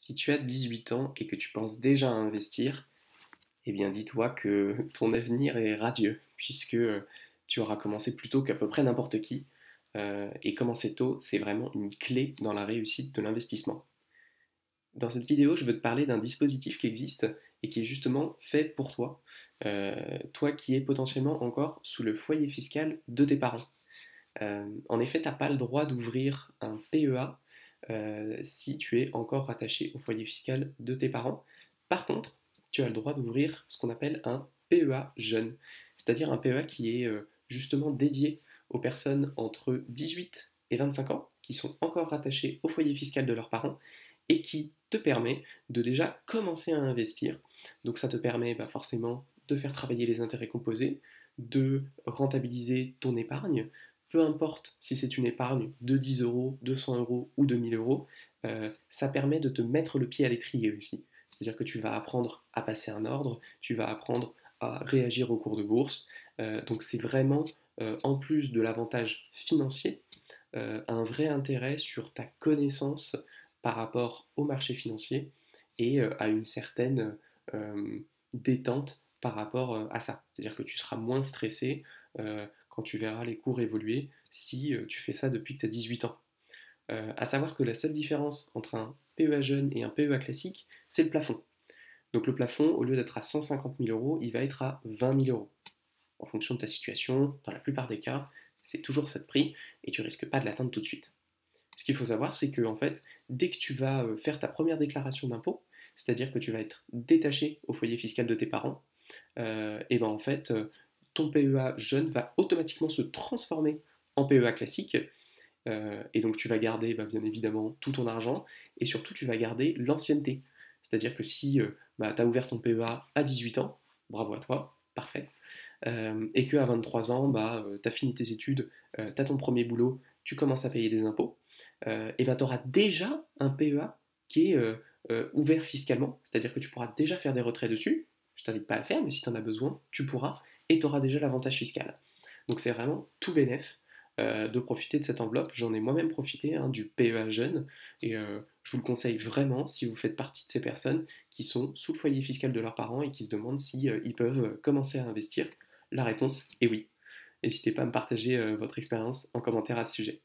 Si tu as 18 ans et que tu penses déjà à investir, eh bien dis-toi que ton avenir est radieux, puisque tu auras commencé plus tôt qu'à peu près n'importe qui. Et commencer tôt, c'est vraiment une clé dans la réussite de l'investissement. Dans cette vidéo, je veux te parler d'un dispositif qui existe et qui est justement fait pour toi, toi qui es potentiellement encore sous le foyer fiscal de tes parents. En effet, tu n'as pas le droit d'ouvrir un PEA si tu es encore rattaché au foyer fiscal de tes parents. Par contre, tu as le droit d'ouvrir ce qu'on appelle un PEA jeune, c'est-à-dire un PEA qui est justement dédié aux personnes entre 18 et 25 ans qui sont encore rattachées au foyer fiscal de leurs parents et qui te permet de déjà commencer à investir. Donc ça te permet forcément de faire travailler les intérêts composés, de rentabiliser ton épargne, peu importe si c'est une épargne de 10 euros, 200 euros ou 2000 euros, ça permet de te mettre le pied à l'étrier aussi. C'est-à-dire que tu vas apprendre à passer un ordre, tu vas apprendre à réagir au cours de bourse. Donc c'est vraiment, en plus de l'avantage financier, un vrai intérêt sur ta connaissance par rapport au marché financier et à une certaine détente par rapport à ça. C'est-à-dire que tu seras moins stressé quand tu verras les cours évoluer si tu fais ça depuis que tu as 18 ans. À savoir que la seule différence entre un PEA jeune et un PEA classique, c'est le plafond. Donc le plafond, au lieu d'être à 150 000 euros, il va être à 20 000 euros. En fonction de ta situation, dans la plupart des cas, c'est toujours ça de prix et tu risques pas de l'atteindre tout de suite. Ce qu'il faut savoir, c'est que en fait, dès que tu vas faire ta première déclaration d'impôt, c'est-à-dire que tu vas être détaché au foyer fiscal de tes parents, et ben en fait, ton PEA jeune va automatiquement se transformer en PEA classique. Et donc tu vas garder bien évidemment tout ton argent et surtout tu vas garder l'ancienneté. C'est-à-dire que si tu as ouvert ton PEA à 18 ans, bravo à toi, parfait, et qu'à 23 ans, tu as fini tes études, tu as ton premier boulot, tu commences à payer des impôts, et ben tu auras déjà un PEA qui est ouvert fiscalement, c'est-à-dire que tu pourras déjà faire des retraits dessus. Je t'invite pas à le faire, mais si tu en as besoin, tu pourras, et tu auras déjà l'avantage fiscal. Donc c'est vraiment tout bénef de profiter de cette enveloppe. J'en ai moi-même profité du PEA jeune, et je vous le conseille vraiment si vous faites partie de ces personnes qui sont sous le foyer fiscal de leurs parents et qui se demandent si ils peuvent commencer à investir. La réponse est oui. N'hésitez pas à me partager votre expérience en commentaire à ce sujet.